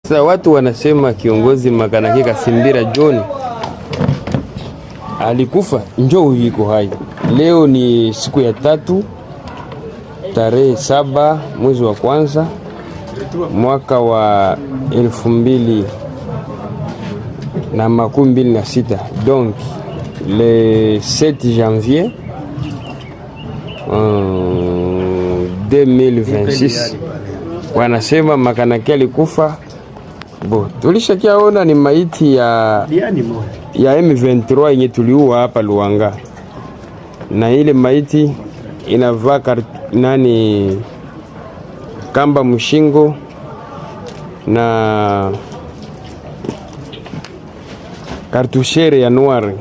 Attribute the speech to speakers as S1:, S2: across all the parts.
S1: Sasa watu wanasema kiongozi Makanaki Kasimbira John alikufa, njoo yuko hai. Leo ni siku ya 3 tarehe 7 mwezi wa kwanza mwaka wa 2026, donc le 7 janvier 2026. Wanasema Makanaki alikufa. Tulishakiaona ni maiti ya M23 yenye tuliua hapa Luanga, na ile maiti inavaa kamba mshingo na kartushere ya noir,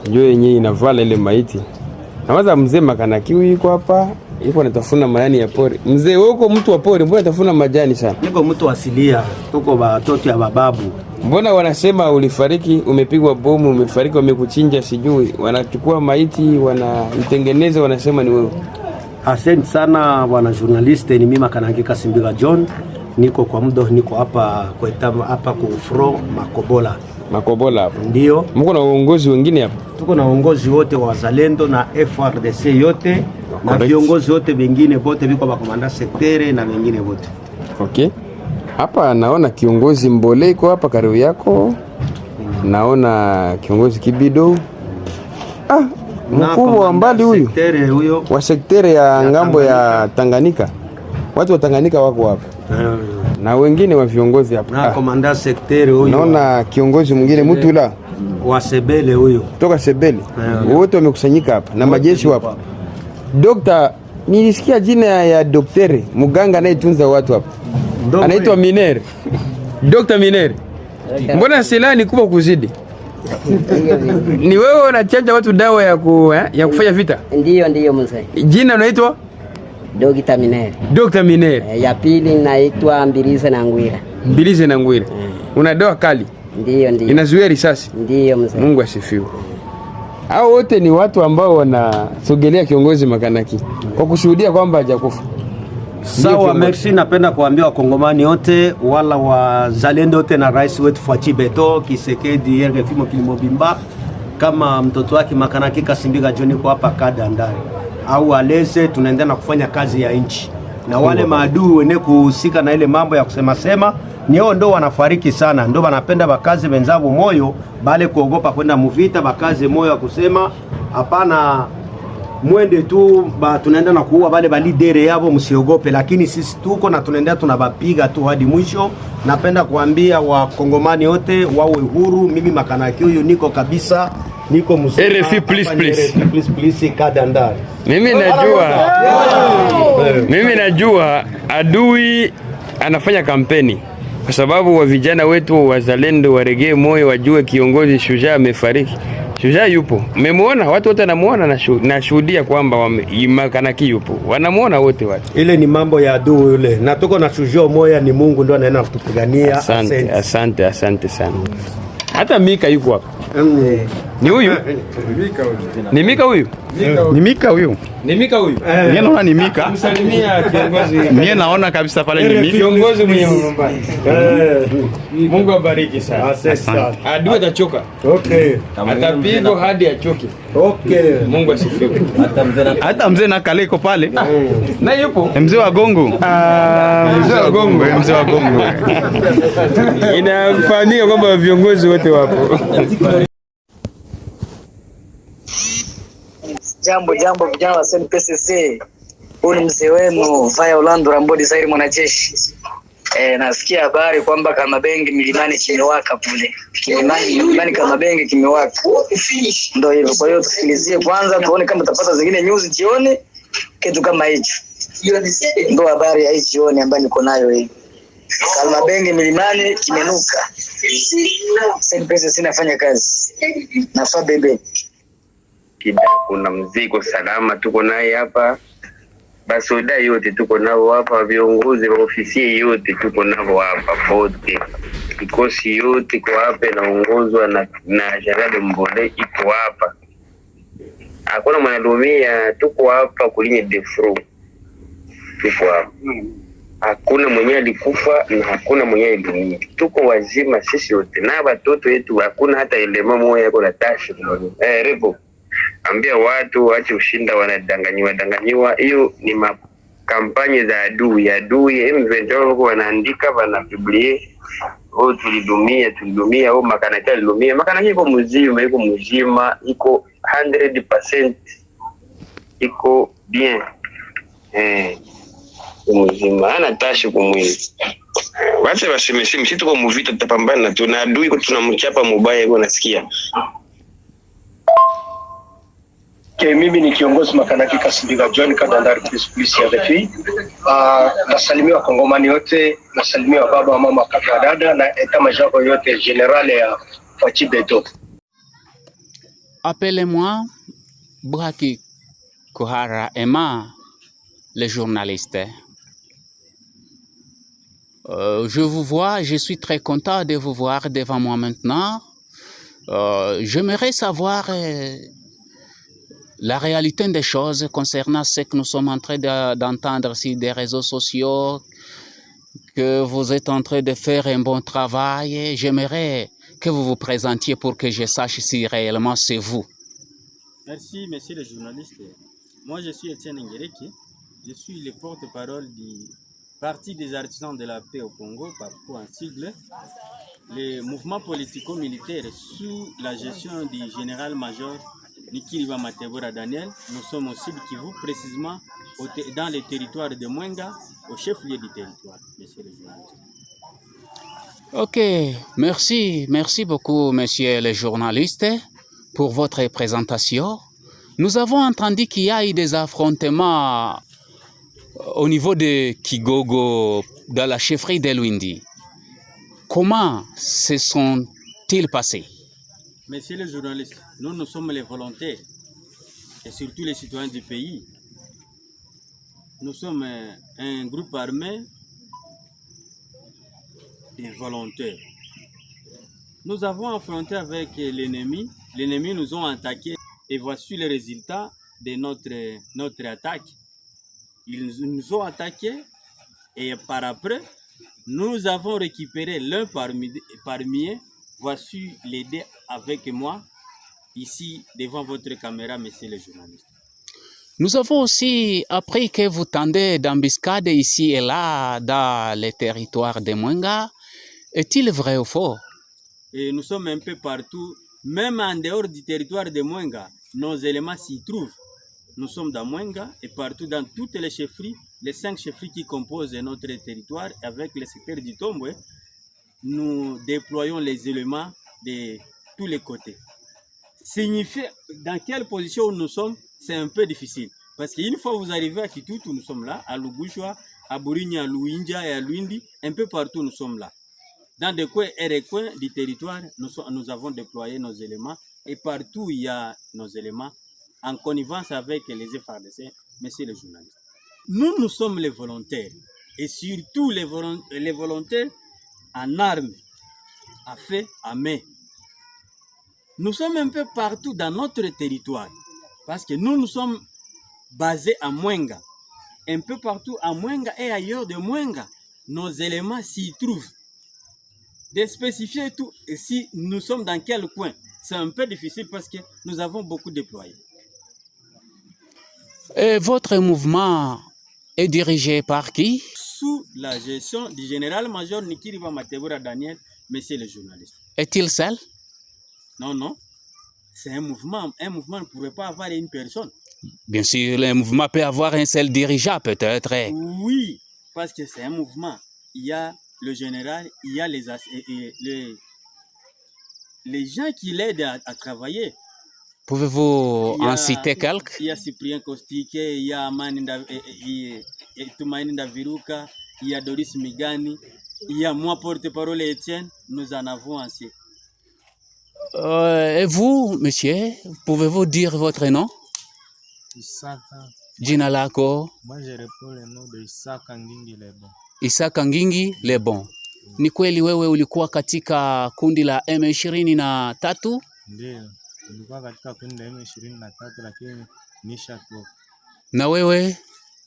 S1: ndio yenye inavala ile maiti. Nawaza mzee Makanaki yuko hapa, yuko anatafuna mayani ya pori. Mzee wako mtu wa pori, mbona anatafuna majani sana?
S2: Niko mtu asilia, tuko watoto ya bababu.
S1: Mbona wanasema ulifariki, umepigwa bomu, umefariki, wamekuchinja sijui. Wanachukua maiti, wanaitengeneza, wanasema ni wewe.
S2: Asante sana wana journaliste, ni mimi Makanaki Kasimbira John. Niko kwa muda, niko hapa ku front Makobola
S1: hapo.
S2: Ndio.
S1: Mko na uongozi wengine hapa?
S2: Tuko na uongozi wote wa Wazalendo na FRDC yote. Na viongozi wote wengine wote biko ba komanda sektere na wengine wote.
S1: Okay. Hapa naona kiongozi Mbole iko hapa karibu yako. Naona kiongozi Kibido. Mkubwa wa mbali huyu.
S2: Sektere huyo.
S1: Wa sektere ya ngambo ya Tanganyika. Watu wa Tanganyika wako hapa. Na wengine wa viongozi hapa.
S2: Na komanda sektere huyo.
S1: Naona kiongozi mwingine mtu la
S2: wa Sebele huyo.
S1: Toka Sebele. Wote wamekusanyika hapa na majeshi wapo. Dokta, nilisikia jina ya daktari muganga anayetunza watu hapa. Anaitwa Miner. Dr. Miner. Mbona silaha ni kubwa kuzidi? Ni wewe unachanja watu dawa ya kufanya vita?
S3: Ndiyo mzee.
S1: Jina unaitwa?
S3: Dr. Miner.
S1: Dr. Miner.
S3: Ya pili naitwa Mbilize Nangwira.
S1: Mbilize Nangwira. Una dawa kali?
S3: Ndiyo.
S1: Inazuia risasi?
S3: Ndiyo mzee.
S1: Mungu asifiwe. Hao wote ni watu ambao wanasogelea kiongozi Makanaki kwa kushuhudia kwamba hajakufa.
S2: Sawa, merci. Napenda kuambia wakongomani wote wala wazalendo wote na rais wetu Fachi Beto Kisekedi RFI Kilimobimba, kama mtoto wake Makanaki Kasimbira John kwa hapa kada ndani au aleze, tunaendelea na kufanya kazi ya nchi, na wale maadui wene kuhusika na ile mambo ya kusema ni hao ndo wanafariki sana, ndo wanapenda bakaze wenzao moyo, bale kuogopa kwenda muvita, bakaze moyo wa kusema hapana, mwende tu tunaenda na kuua bale balidere yabo, msiogope. Lakini sisi tuko na tunaendelea tunabapiga tu hadi mwisho. Napenda kuambia wakongomani wote wawe huru. Mimi Makanaki huyu niko kabisa, niko mzuri.
S1: RFI please
S2: kadandari.
S1: Mimi najua adui anafanya kampeni kwa sababu wa vijana wetu wazalendo waregee moyo, wajue kiongozi Shujaa amefariki. Shujaa yupo. Mmemwona, watu wote wanamuona, na shuhudia kwamba Makanaki yupo. Wanamuona wote watu.
S2: Ile ni mambo ya adui yule. Na tuko na shujaa moja, ni Mungu ndio anaenda kutupigania.
S1: Asante sana. Hata Mika yuko hapa. Ni huyu? Ni Mika huyu? Mimi
S4: naona ni Mika.
S1: Msalimia kiongozi.
S4: Mimi naona kabisa pale ni Mika.
S1: Kiongozi mwenye nyumbani. Mungu abariki sana.
S2: Asante.
S1: Adui atachoka.
S2: Okay.
S1: Atapigwa hadi achoke.
S2: Okay.
S1: Mungu asifiwe.
S4: Hata mzee na Kaleko pale.
S1: Na yupo.
S4: Mzee wa Gongo.
S1: Mzee wa Gongo. Inafahamika kwamba viongozi wote wapo.
S5: Jambo vijana wa SNPCC. Huyu ni mzee wenu Vaya Orlando Rambodi Zairi mwanajeshi. Nasikia habari kwamba Kamabenge milimani kimewaka kule. Milimani Kamabenge kimewaka. Ndio hivyo. Kwa hiyo tusikilizie kwanza tuone kama tutapata zingine news jioni kitu kama hicho. Ndio habari ya hii jioni ambayo niko nayo hii. Kamabenge milimani kimenuka. SNPCC inafanya kazi. Nafaa bebe.
S6: Kuna mzigo salama tuko naye hapa, basoda yote tuko nao hapa, viongozi wa ofisi yote tuko nao hapa, pote kikosi yote kwa hapa inaongozwa na General Mbole iko hapa. Hakuna mwanalumia, tuko hapa kulinye defro, tuko hapa. hakuna mwenye alikufa na hakuna mwenye alidumia. Tuko wazima sisi wote na watoto wetu, hakuna hata elema moja yako na tashi. Repo ambia watu waache ushinda danganyiwa. Hiyo ni makampanye za adui M23 wanaandika wanapiblie tulidumia makanaki alidumia. Makanaki iko mzima iko 100% iko bien mzima, ana tashi kumwili. Wacha basemesi msi tuko muvita, tutapambana tu na adui, kwa tunamchapa mubaya hivyo. Nasikia
S7: mimi ni kiongozi makanaki Kasimbiga John Kadandari polisi ya RFI. Nasalimia Wakongomani yote, nasalimia baba mama kaka dada na eta major yote general ya Fachi Beto.
S8: Appelez-moi Braki Kohara Emma, le journaliste. Je vous vois, je suis très content de vous voir devant moi maintenant. J'aimerais savoir la réalité des choses concernant ce que nous sommes en train d'entendre sur des réseaux sociaux, que vous êtes en train de faire un bon travail. J'aimerais que vous vous présentiez pour que je sache si réellement c'est vous.
S9: Merci, monsieur le journaliste. Moi, je suis Étienne Ngereki. Je suis le porte-parole du Parti des artisans de la paix au Congo, parcours en sigle, le mouvement politico-militaire sous la gestion du général-major Nikiriba Matebora Daniel. Nous sommes au Sud Kivu, précisément dans le territoire de Mwenga, au chef-lieu du territoire, monsieur le journaliste.
S8: Ok, merci beaucoup, monsieur le journaliste, pour votre présentation. Nous avons entendu qu'il y a eu des affrontements au niveau de Kigogo, dans la chefferie de Lwindi. Comment se sont-ils passés?
S9: Monsieur le journaliste, nous sommes les volontaires et surtout les citoyens du pays. Nous sommes un groupe armé des volontaires. Nous avons affronté avec l'ennemi. L'ennemi nous a attaqués et voici le résultat de notre attaque. Ils nous ont attaqués et par après, nous avons récupéré l'un parmi eux. Voici les deux avec moi, ici devant votre caméra, monsieur le journaliste.
S8: Nous avons aussi appris que vous tendez d'embuscade ici et là dans les territoires de Mwenga. Est-il vrai ou faux?
S9: Et nous sommes un peu partout, même en dehors du territoire de Mwenga, nos éléments s'y trouvent. Nous sommes dans Mwenga et partout dans toutes les chefferies, les 5 chefferies qui composent notre territoire avec le secteur du Tomboué, nous déployons les éléments de tous les côtés. Signifier dans quelle position nous sommes, c'est un peu difficile. Parce qu'une fois vous arrivez à Kitutu, nous sommes là, à Lugushwa, à Burinya, à Luinja et à Luindi, un peu partout nous sommes là. Dans des coins et des coins du territoire, nous avons déployé nos éléments et partout il y a nos éléments en connivence avec les FARDC, monsieur le journaliste. Nous sommes les volontaires et surtout les volontaires en armes, à feu, à main. Nous sommes un peu partout dans notre territoire parce que nous sommes basés à Mwenga. Un peu partout à Mwenga et ailleurs de Mwenga, nos éléments s'y trouvent. De spécifier tout, et si nous sommes dans quel coin, c'est un peu difficile parce que nous avons beaucoup déployé.
S8: Et votre mouvement est dirigé par qui?
S9: Sous la gestion du général-major Nikiriba Matebora Daniel, monsieur le journaliste.
S8: Est-il seul?
S9: Non. C'est un mouvement. Un mouvement ne pourrait pas avoir une personne.
S8: Bien sûr, le mouvement peut avoir un seul dirigeant, peut-être.
S9: Oui, parce que c'est un mouvement. Il y a le général, il y a les gens qui l'aident à travailler.
S8: Pouvez-vous en citer quelques?
S9: Il y a Cyprien Kostike, il y a Tumaini Viruka, il y a Doris Migani, il y a moi, porte-parole Étienne, nous en avons assez.
S8: Et vous, monsieur, pouvez-vous dire votre nom?
S10: Isaka.
S8: Jina lako?
S10: Moi, je réponds le nom de Isaka Ngingi Lebon.
S8: Isaka Ngingi Lebon. Ni kweli wewe ulikuwa katika kundi la M23?
S10: Ndio, nilikuwa katika kundi la M23 lakini nishatoka.
S8: Na wewe?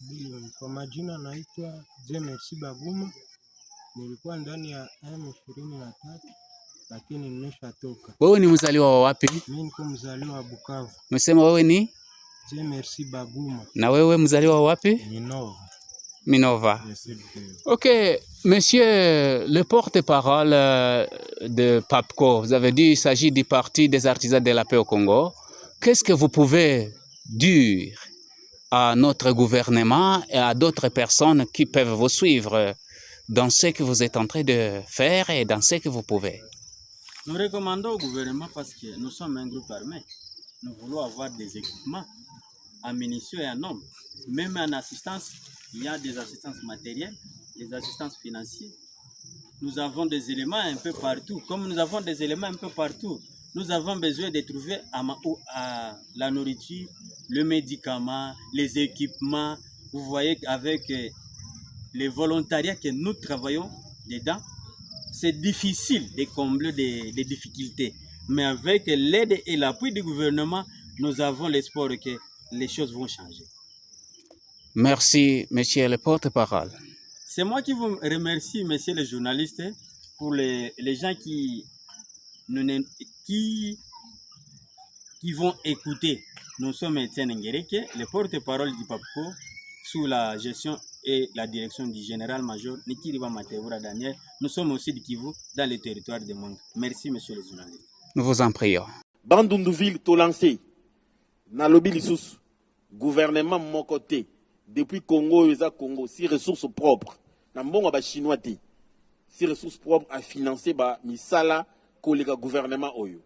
S10: Ndio, kwa majina naitwa Jemersi Baguma. Nilikuwa ndani ya M23 lakini nimeshatoka.
S8: Wewe ni mzaliwa wa wapi?
S10: Mimi niko mzaliwa wa Bukavu.
S8: Umesema wewe ni?
S10: Jemersi Baguma.
S8: Na wewe mzaliwa wa wapi?
S10: Minova.
S8: Minova. Ok, monsieur le porte-parole de PAPCO, vous avez dit qu'il s'agit du Parti des artisans de la paix au Congo. Qu'est-ce que vous pouvez dire à notre gouvernement et à d'autres personnes qui peuvent vous suivre dans ce que vous êtes en train de faire et dans ce que vous pouvez?
S9: Nous recommandons au gouvernement parce que nous sommes un groupe armé. Nous voulons avoir des équipements en munitions et en hommes. Même en assistance, il y a des assistances matérielles, des assistances financières. Nous avons des éléments un peu partout. Comme nous avons des éléments un peu partout, nous avons besoin de trouver à la nourriture, le médicament, les équipements. Vous voyez qu'avec les volontariats que nous travaillons dedans, c'est difficile de combler des difficultés. Mais avec l'aide et l'appui du gouvernement, nous avons l'espoir que les choses vont changer.
S8: Merci, monsieur le porte-parole.
S9: C'est moi qui vous remercie, monsieur le journaliste, pour les gens qui vont écouter. Nous sommes Étienne Ngereke, le porte-parole du PAPCO, sous la gestion et la direction du général-major Nikiriba Matevura Daniel. Nous sommes aussi du Kivu, dans le territoire de Mwenga. Merci, monsieur le journaliste.
S8: Nous vous en prions.
S11: Bandunduville, to lancé. Nalobi Lissous, gouvernement mon côté. Depuis Congo, Congo, si ressources propres. Nambonga ba chinois té. Si ressources propres à financer ba misala kolega gouvernement oyo.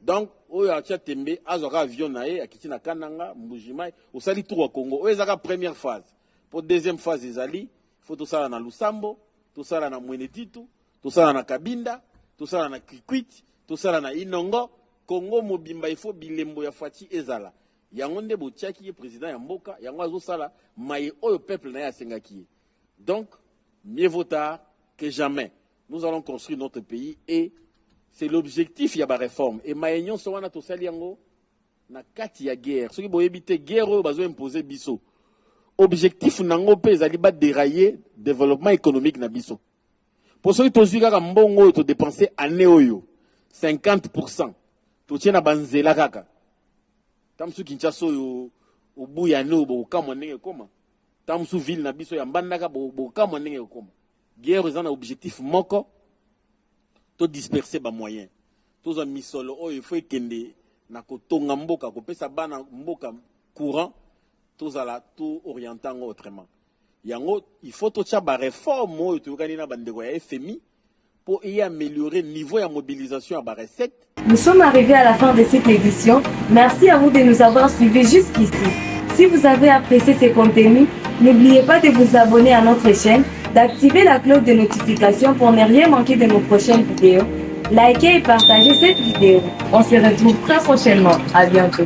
S11: Donc, oyo atia tembe azora avion nae akiti na kananga mbujimai osali tour à Congo. Oyo ezaka première phase. Pour deuxième phase ezali, faut to sala na Lusambo, to sala na Mweneditu, to sala na Kabinda, to sala na Kikwit, to sala na Inongo. Congo mobimba il faut bilembo ya fati ezala. Yango nde botiaki ye président ya mboka, yango azosala maye oyo peuple na ya sengaki. Donc, mieux vaut tard que jamais. Nous allons construire notre pays et c'est l'objectif ya ba réforme. Et mayenyon so wana to sali yango na kati ya guerre. Soki boyebite guerre oyo bazo imposer biso. Objectif nango pe ezali ba dérailler développement économique na biso. Pour soki tozwi kaka mbongo oyo to dépenser année oyo 50%. To tiena banzela kaka. Tamsu Kinshasa oyo obuya no bo kama ndenge koma. Tamsu ville na biso ya mbandaka bo kama ndenge koma. Guerre ezana objectif moko to disperser ba moyens. Toza misolo oyo il faut ekende na kotonga mboka kopesa bana mboka courant tozala to orientant autrement. Yango il faut to tcha ba réforme oyo to kani na bandeko ya FMI pour y améliorer le niveau de mobilisation à la recette.
S12: Nous sommes arrivés à la fin de cette édition. Merci à vous de nous avoir suivis jusqu'ici. Si vous avez apprécié ces contenus, n'oubliez pas de vous abonner à notre chaîne, d'activer la cloche de notification pour ne rien manquer de nos prochaines vidéos. Likez et partagez cette vidéo. On se retrouve très prochainement. À bientôt.